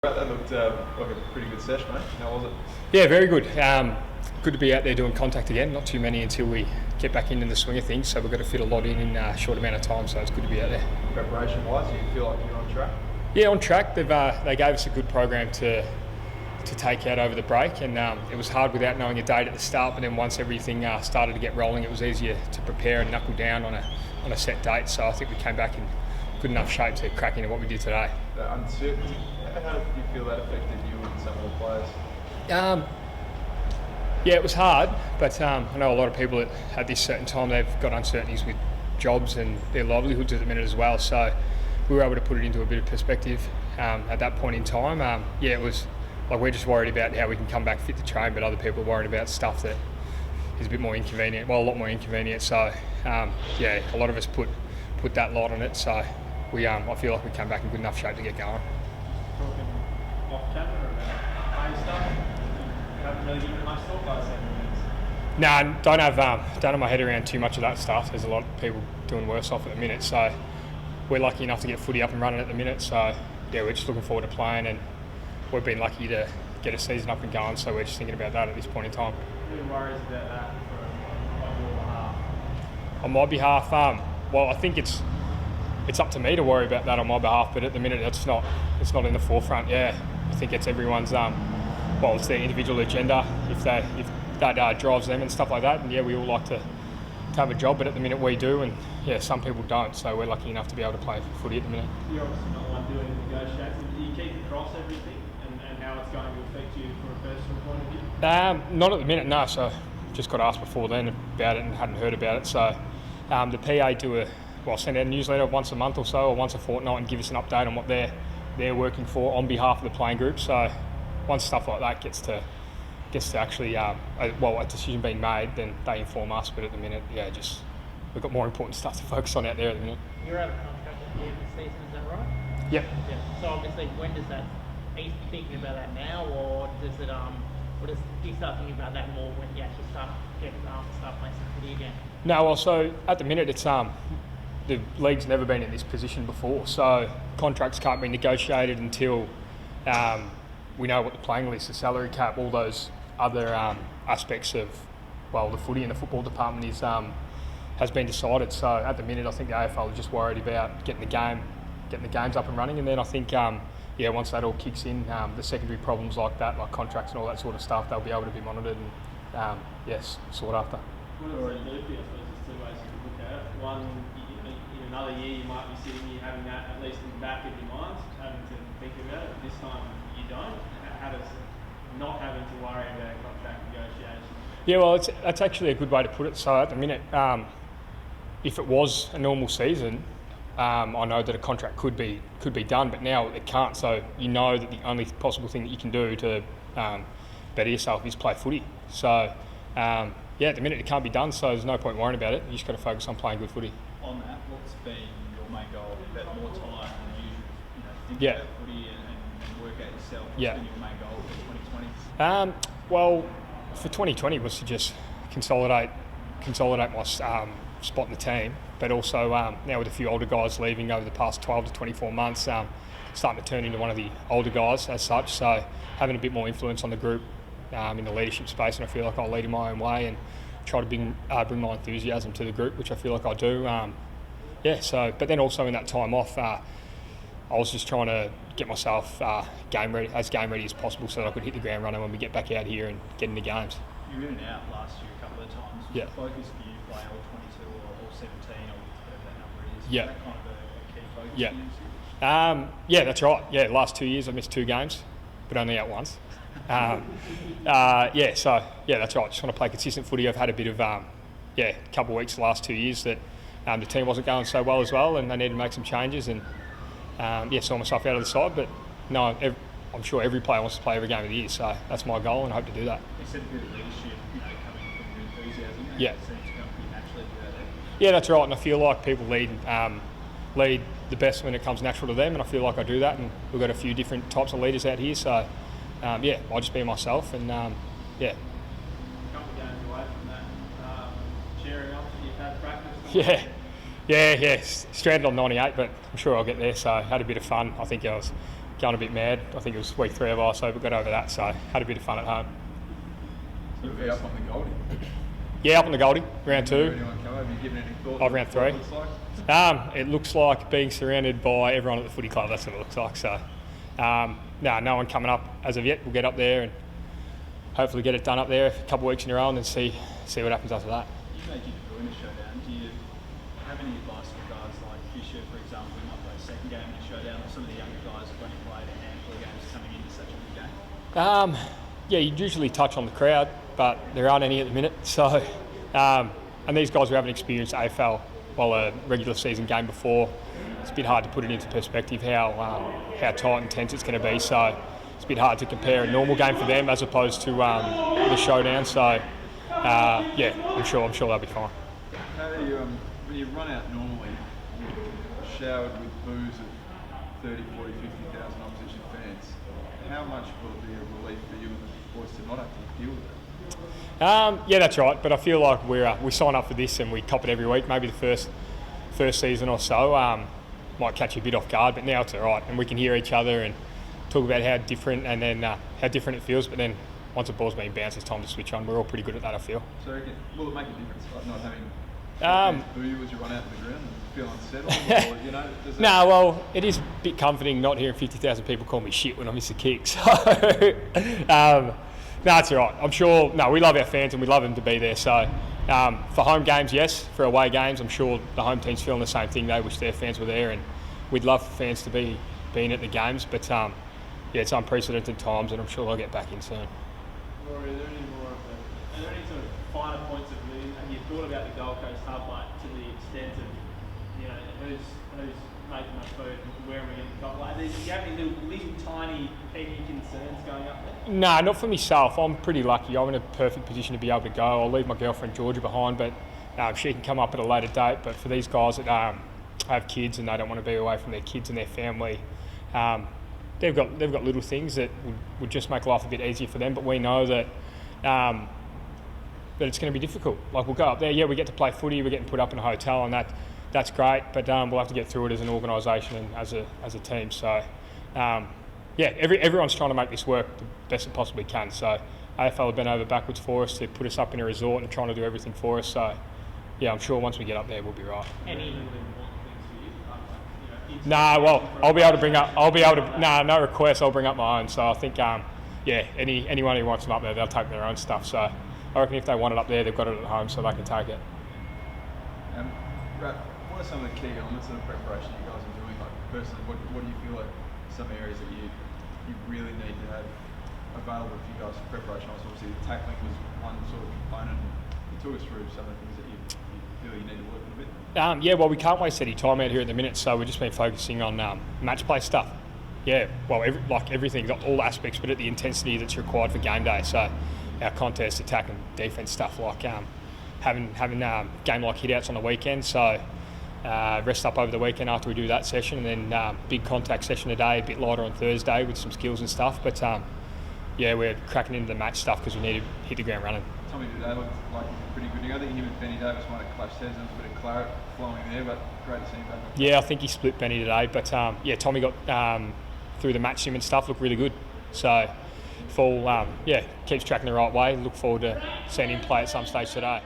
That looked like a pretty good session, mate. How was it? Yeah, very good. Good to be out there doing contact again. Not too many until we get back into the swing of things, so we've got to fit a lot in a short amount of time, so it's good to be out there. Preparation-wise, do you feel like you're on track? Yeah, on track. They gave us a good program to take out over the break, and it was hard without knowing a date at the start, but then once everything started to get rolling, it was easier to prepare and knuckle down on a set date, so I think we came back in good enough shape to crack into what we did today. The uncertainty, how did you feel that affected you and some of the players? Yeah, it was hard, but I know a lot of people at this certain time, they've got uncertainties with jobs and their livelihoods at the minute as well, so we were able to put it into a bit of perspective at that point in time. Yeah, it was like we're just worried about how we can come back fit to train, but other people are worried about stuff that is a bit more inconvenient, well, a lot more inconvenient, so yeah, a lot of us put that lot on it, so I feel like we came back in good enough shape to get going. Talking off camera about play stuff, you haven't really given much thought by 7 minutes. No, don't have my head around too much of that stuff. There's a lot of people doing worse off at the minute, so we're lucky enough to get footy up and running at the minute, so yeah, we're just looking forward to playing, and we've been lucky to get a season up and going, so we're just thinking about that at this point in time. Who worries about that on your behalf? On my behalf, well, I think it's up to me to worry about that on my behalf, but at the minute it's not in the forefront. Yeah, I think it's everyone's well, it's their individual agenda if that drives them and stuff like that, and yeah, we all like to have a job, but at the minute we do, and yeah, some people don't, so we're lucky enough to be able to play footy at the minute. You're obviously not the one doing the negotiations. Do you keep across everything and how it's going to affect you from a personal point of view? Not at the minute, no, so just got asked before then about it and hadn't heard about it, so the PA send out a newsletter once a month or so, or once a fortnight, and give us an update on what they're working for on behalf of the playing group. So once stuff like that gets to actually a decision being made, then they inform us. But at the minute, yeah, just we've got more important stuff to focus on out there at the minute. You're out of contract at the end of the season, is that right? Yep. Yeah. So obviously, when does that? Are you thinking about that now, or does it or does you start thinking about that more when you actually start playing some footy again? No, well, so at the minute it's the league's never been in this position before, so contracts can't be negotiated until we know what the playing list, the salary cap, all those other aspects of, well, the footy and the football department has been decided. So at the minute, I think the AFL are just worried about getting the games up and running, and then I think once that all kicks in, the secondary problems like that, like contracts and all that sort of stuff, they'll be able to be monitored and sought after. What does it do for you? I suppose there's two ways you can look at it. One, in another year you might be sitting here having that at least in the back of your mind, having to think about it. This time you don't. How does not having to worry about contract negotiations? Yeah, well, that's actually a good way to put it. So at the minute, if it was a normal season, I know that a contract could be done, but now it can't. So you know that the only possible thing that you can do to better yourself is play footy. So at the minute it can't be done, so there's no point worrying about it. You just got to focus on playing good footy. On that, what's been your main goal? About more time than usual, think Yeah. about footy and work out yourself. What's Yeah. been your main goal for 2020? Well, for 2020 was to just consolidate my spot in the team, but also now with a few older guys leaving over the past 12 to 24 months, starting to turn into one of the older guys as such, so having a bit more influence on the group in the leadership space, and I feel like I'll lead in my own way and try to bring my enthusiasm to the group, which I feel like I do. But then also in that time off, I was just trying to get myself game ready as possible, so that I could hit the ground running when we get back out here and get into games. You were in and out last year a couple of times. Was Yeah. the focus for you play all 22 or 17 or whatever that number is? Yeah. Was that kind of a key focus Yeah. for you this year? Yeah, that's right. Yeah, last 2 years I missed 2 games, but only out once. That's right. Just want to play consistent footy. I've had a bit of a couple of weeks the last 2 years that the team wasn't going so well as well, and they needed to make some changes, and saw myself out of the side. But no, I'm sure every player wants to play every game of the year, so that's my goal, and I hope to do that. You said a bit of leadership, coming from your enthusiasm. Yeah. It seems to come pretty naturally to that. Yeah, that's right, and I feel like people lead the best when it comes natural to them, and I feel like I do that, and we've got a few different types of leaders out here, so I'll just be myself, and A couple of games away from that, cheering up that you've had practice. Yeah, stranded on 98, but I'm sure I'll get there, so I had a bit of fun. I think I was going a bit mad. I think it was week 3 of ISO, but got over that, so had a bit of fun at home. So you'll be up on the Goldie. Yeah, up on the Goldie, round 2. Anyone come over? Have you given any thought? Round 3. It looks like being surrounded by everyone at the footy club. That's what it looks like. So, no one coming up as of yet. We'll get up there and hopefully get it done up there a couple of weeks in a row, and then see what happens after that. You make it to win a showdown. Do you have any advice for guys like Fisher, for example, who might play a second game in a showdown, or some of the younger guys who've only played a handful of games coming into such a big game? Yeah, you usually touch on the crowd, but there aren't any at the minute. So, and these guys who haven't experienced AFL, well, a regular season game before, it's a bit hard to put it into perspective how tight and tense it's going to be. So it's a bit hard to compare a normal game for them as opposed to the showdown. So yeah, I'm sure they'll be fine. How do you, when you run out normally, you're showered with boos of 30, 40, 50,000 opposition fans. How much will it be a relief for you and the boys to not have to deal with that? Yeah, that's right. But I feel like we sign up for this and we cop it every week. Maybe the first season or so might catch you a bit off guard, but now it's all right, and we can hear each other and talk about how different it feels. But then once the ball's been bounced, it's time to switch on. We're all pretty good at that, I feel. So will it make a difference, like not having boo you as you run out to the ground and feel unsettled, or does that... No, well, it is a bit comforting not hearing 50,000 people call me shit when I miss a kick. So, no, it's all right. I'm sure. No, we love our fans and we love them to be there. So, for home games, yes. For away games, I'm sure the home team's feeling the same thing. They wish their fans were there, and we'd love for fans to be being at the games. But yeah, it's unprecedented times, and I'm sure they'll get back in soon. Rory, are there any sort of finer points of view? Have you thought about the Gold Coast hub, like to the extent of who's making my food, where am I getting the coffee? Like, do you have any little tiny petty concerns going up there? No, not for myself. I'm pretty lucky. I'm in a perfect position to be able to go. I'll leave my girlfriend Georgia behind, but she can come up at a later date. But for these guys that have kids and they don't want to be away from their kids and their family, they've got little things that would just make life a bit easier for them. But we know that it's going to be difficult. Like, we'll go up there, yeah, we get to play footy, we're getting put up in a hotel, and that's great. But we'll have to get through it as an organisation and as a team. So. Yeah, everyone's trying to make this work the best it possibly can. So AFL have been over backwards for us to put us up in a resort and trying to do everything for us. So yeah, I'm sure once we get up there, we'll be right. I'll be able to bring up. No requests. I'll bring up my own. So I think anyone who wants them up there, they'll take their own stuff. So I reckon if they want it up there, they've got it at home, so they can take it. What are some of the key elements of the preparation you guys are doing? Like personally, what do you feel like some areas that you really need to have available for you guys for preparation? Obviously, tackling was one sort of component. You took us through some of the things that you feel you need to work on a bit. Yeah, well, we can't waste any time out here at the minute, so we've just been focusing on match play stuff. Yeah, well, everything, all aspects, but at the intensity that's required for game day. So our contest, attack and defence stuff, like having game like hit outs on the weekend. So rest up over the weekend after we do that session, and then big contact session today, a bit lighter on Thursday with some skills and stuff. But yeah, we're cracking into the match stuff because we need to hit the ground running. Tommy today looked like pretty good. I think him and Benny Davis might have clashed heads. There was a bit of claret flowing there, but great to see him back. Yeah, I think he split Benny today, but yeah, Tommy got through the match sim and stuff, looked really good. So, keeps tracking the right way. Look forward to seeing him play at some stage today.